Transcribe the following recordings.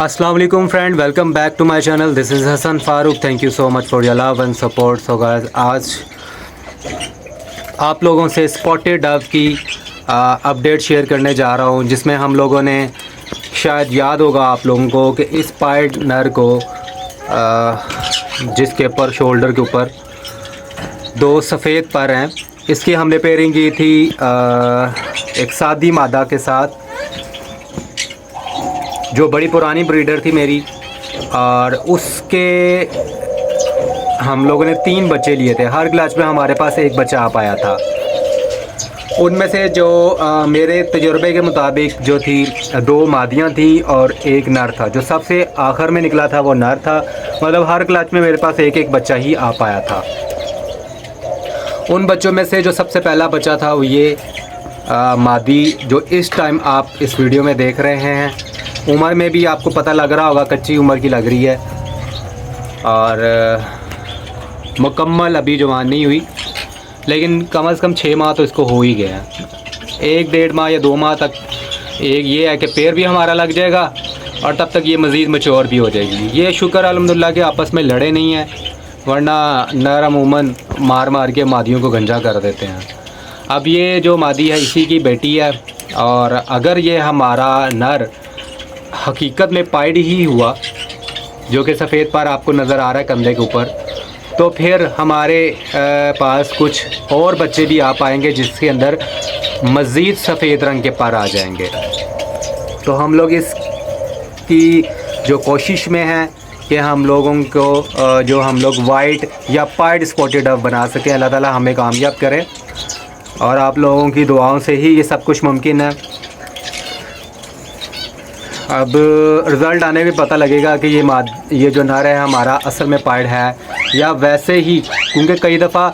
अस्सलाम वालेकुम friend, welcome back to my channel. This is Hasan Farooq. Thank you so much for your love and support. So guys, आज आप लोगों से spotted dove की अपडेट शेयर करने जा रहा हूं, जिसमें हम लोगों ने शायद याद होगा आप लोगों को कि इस पाइड नर को जिसके ऊपर शोल्डर के ऊपर दो सफ़ेद पर हैं, इसकी हमने पेयरिंग की थी एक सादी मादा के साथ जो बड़ी पुरानी ब्रीडर थी मेरी, और उसके हम लोगों ने 3 बच्चे लिए थे। हर क्लास में हमारे पास एक बच्चा आ पाया था। उनमें से जो मेरे तजुर्बे के मुताबिक जो थी 2 मादियाँ थी और एक नर था। जो सबसे आखिर में निकला था वो नर था। मतलब हर क्लास में मेरे पास एक एक बच्चा ही आ पाया था। उन बच्चों में से जो सबसे पहला बच्चा था वो ये मादी जो इस टाइम आप इस वीडियो में देख रहे हैं। उम्र में भी आपको पता लग रहा होगा, कच्ची उम्र की लग रही है और मुकम्मल अभी जवान नहीं हुई, लेकिन कम से कम 6 माह तो इसको हो ही गया है। 1-1.5 माह या 2 माह तक एक ये है कि पैर भी हमारा लग जाएगा और तब तक ये मज़ीद मैच्योर भी हो जाएगी। ये शुक्र अल्हम्दुलिल्लाह के आपस में लड़े नहीं हैं, वरना नर अमूमन मार मार के मादियों को गंजा कर देते हैं। अब ये जो मादी है इसी की बेटी है, और अगर ये हमारा नर हकीकत में पाइड ही हुआ, जो कि सफ़ेद पर आपको नज़र आ रहा है कंधे के ऊपर, तो फिर हमारे पास कुछ और बच्चे भी आ पाएंगे जिसके अंदर मज़ीद सफ़ेद रंग के पर आ जाएंगे। तो हम लोग इसकी जो कोशिश में हैं कि हम लोगों को जो हम लोग वाइट या पाइड स्पॉटेड डव बना सकें। अल्लाह ताला हमें कामयाब करें और आप लोगों की दुआओं से ही ये सब कुछ मुमकिन है। अब रिज़ल्ट आने में पता लगेगा कि ये जो नर है हमारा असल में पाइड है या वैसे ही, क्योंकि कई दफ़ा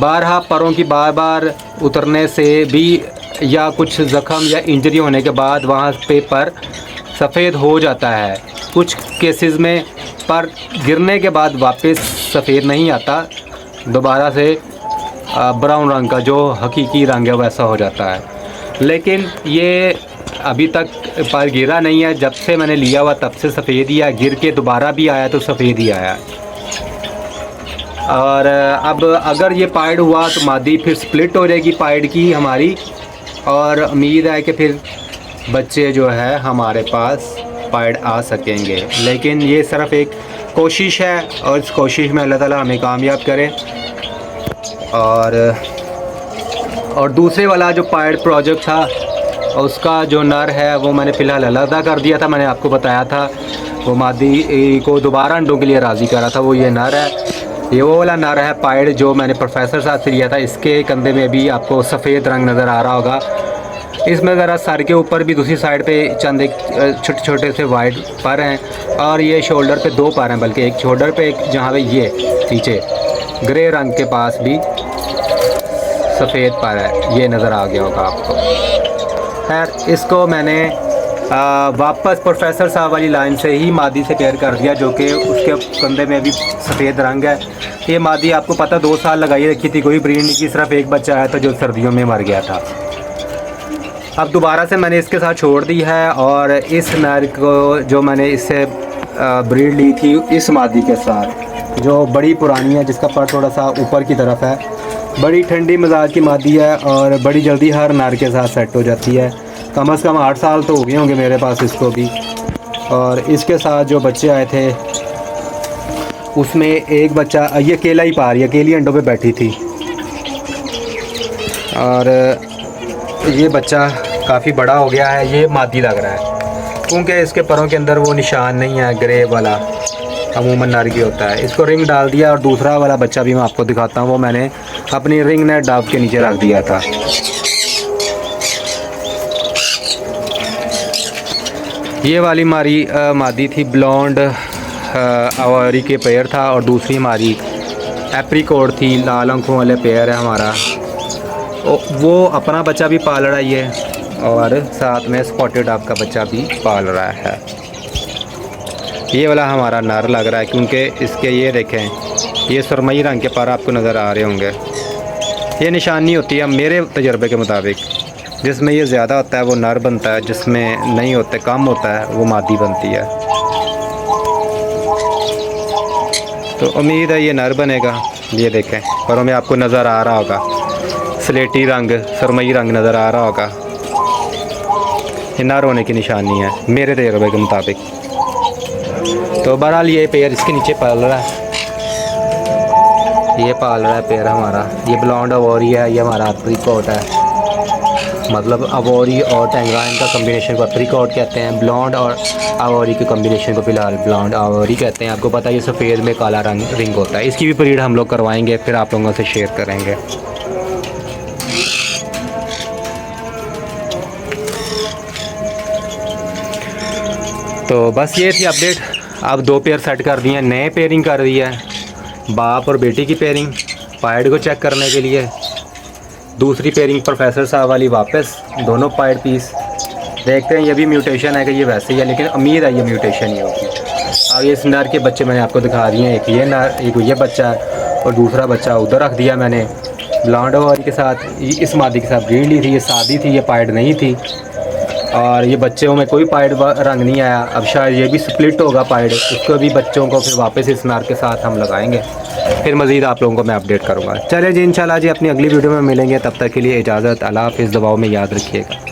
बारहा परों की बार उतरने से भी या कुछ ज़ख़म या इंजरी होने के बाद वहाँ पे पर सफ़ेद हो जाता है। कुछ केसेस में पर गिरने के बाद वापस सफ़ेद नहीं आता, दोबारा से ब्राउन रंग का जो हकीकी रंग है वैसा हो जाता है। लेकिन ये अभी तक पर गिरा नहीं है। जब से मैंने लिया हुआ तब से सफ़ेद ही है, गिर के दोबारा भी आया तो सफ़ेद ही आया। और अब अगर ये पाइड हुआ तो मादी फिर स्प्लिट हो जाएगी पाइड की हमारी, और उम्मीद है कि फिर बच्चे जो है हमारे पास पाइड आ सकेंगे। लेकिन ये सिर्फ़ एक कोशिश है और इस कोशिश में अल्लाह ताला हमें कामयाब करे। और दूसरे वाला जो पाइड प्रोजेक्ट था उसका जो नर है वो मैंने फ़िलहाल अलग कर दिया था। मैंने आपको बताया था वो मादी को दोबारा अंडों के लिए राज़ी करा था। वो ये नर है, ये वो वाला नर है पाइड जो मैंने प्रोफेसर साहब से लिया था। इसके कंधे में भी आपको सफ़ेद रंग नज़र आ रहा होगा। इसमें ज़रा सर के ऊपर भी दूसरी साइड पे चंद एक छोटे छोटे से वाइट पर हैं, और ये शोल्डर पे 2 पर हैं, बल्कि एक शोल्डर पे एक जहाँ पे ये पीछे ग्रे रंग के पास भी सफ़ेद पर है, ये नज़र आ गया होगा आपको। खैर, इसको मैंने वापस प्रोफेसर साहब वाली लाइन से ही मादी से पेयर कर दिया, जो कि उसके कंधे में भी सफ़ेद रंग है। ये मादी आपको पता 2 साल लगाई रखी थी, कोई ब्रीड नहीं की, सिर्फ एक बच्चा आया था जो सर्दियों में मर गया था। अब दोबारा से मैंने इसके साथ छोड़ दी है, और इस नर को जो मैंने इससे ब्रीड ली थी इस मादी के साथ जो बड़ी पुरानी है, जिसका पर थोड़ा सा ऊपर की तरफ है, बड़ी ठंडी मिजाज की मादी है और बड़ी जल्दी हर नर के साथ सेट हो जाती है। कम से कम 8 साल तो हो गए होंगे मेरे पास इसको भी। और इसके साथ जो बच्चे आए थे उसमें एक बच्चा, ये अकेला ही पा रही है, अकेली अंडों पे बैठी थी, और ये बच्चा काफ़ी बड़ा हो गया है। ये मादी लग रहा है क्योंकि इसके परों के अंदर वो निशान नहीं है ग्रे वाला, अमूमन नर की होता है। इसको रिंग डाल दिया, और दूसरा वाला बच्चा भी मैं आपको दिखाता हूँ, वो मैंने अपनी रिंग नेट डाब के नीचे रख दिया था। ये वाली हमारी मादी थी ब्लॉन्ड आवारी के पेयर था, और दूसरी हमारी एप्रीकोट थी, लाल आंखों वाले पेयर है हमारा। वो अपना बच्चा भी पाल रहा है और साथ में स्पॉटेड डव का बच्चा भी पाल रहा है। ये वाला हमारा नर लग रहा है क्योंकि इसके ये देखें, ये सुरमई रंग के पर आपको नज़र आ रहे होंगे। ये निशानी होती है मेरे तजर्बे के मुताबिक, जिसमें ये ज़्यादा होता है वो नर बनता है, जिसमें नहीं होता कम होता है वो मादी बनती है। तो उम्मीद है ये नर बनेगा। ये देखें परों में आपको नज़र आ रहा होगा, स्लेटी रंग सरमई रंग नज़र आ रहा होगा। ये नर होने की निशानी है मेरे तजुर्बे के मुताबिक। तो बहरहाल ये पेयर इसके नीचे पल रहा है, ये पाल रहा है पेयर हमारा। ये ब्लॉन्ड अवोरी है, ये हमारा अप्रिकॉट है। मतलब अवोरी और टेंगरा इनका कम्बिनेशन को अप्रिकॉट कहते हैं। ब्लॉन्ड और अवोरी के कम्बिनेशन को फ़िलहाल ब्लॉन्ड अवोरी कहते हैं। आपको पता है ये सफ़ेद में काला रिंग होता है। इसकी भी ब्रीड हम लोग करवाएंगे, फिर आप लोगों से शेयर करेंगे। तो बस ये थी अपडेट। अब 2 पेयर सेट कर दिए हैं, नए पेयरिंग कर दी है, बाप और बेटी की पेयरिंग पायड को चेक करने के लिए। दूसरी पेयरिंग प्रोफेसर साहब वाली वापस, दोनों पायड पीस। देखते हैं ये भी म्यूटेशन है कि ये वैसे ही है, लेकिन उम्मीद है ये म्यूटेशन ही होगी। अब इस नर के बच्चे मैंने आपको दिखा दिए हैं, एक ये नर, एक ये बच्चा है और दूसरा बच्चा उधर रख दिया मैंने। ब्लॉन्ड वाली के साथ इस मादी के साथ ब्रीड ली थी, ये शादी थी, ये पायड नहीं थी। और ये बच्चों में कोई पायड रंग नहीं आया। अब शायद ये भी स्प्लिट होगा पायड, उसको भी बच्चों को फिर वापस इस नर के साथ हम लगाएंगे। फिर मज़ीद आप लोगों को मैं अपडेट करूँगा। चले जी, इंशाल्लाह जी अपनी अगली वीडियो में मिलेंगे। तब तक के लिए इजाज़त। अल्लाह हाफ़िज़। दुआओं में याद रखिएगा।